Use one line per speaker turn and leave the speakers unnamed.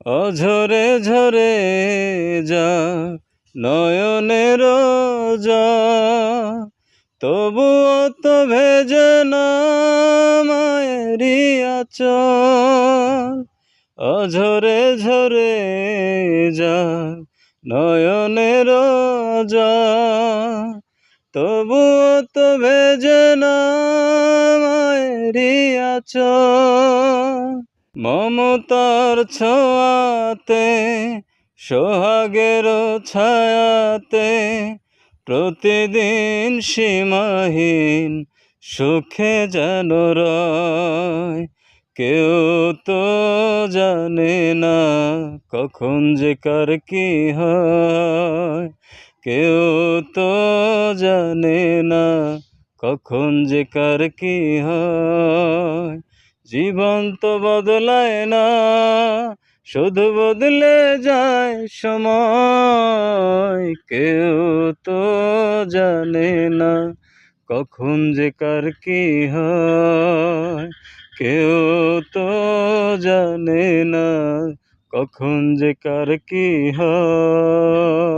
অঝরে ঝরে যা নয়নের জল, তবুও তো ভেজে না মায়েরই আঁচল। অঝরে ঝরে যা নয়নের জল, তবুও তো ভেজে না মায়েরই আঁচল। মমতার ছোঁয়াতে সোহাগের ছায়াতে প্রতিদিন সীমাহীন সুখে যেন রয়। কেউ তো জানে না কখন যে কার কি হয়, কেউ তো জানে না কখন যে কার কি হয়। জীবন তো বদলায় না, শুধু বদলে যায় সময়। কেউ তো জানে না কখন যে কার কি হয়, কেউ তো জানে না কখন যে কার কি হয়।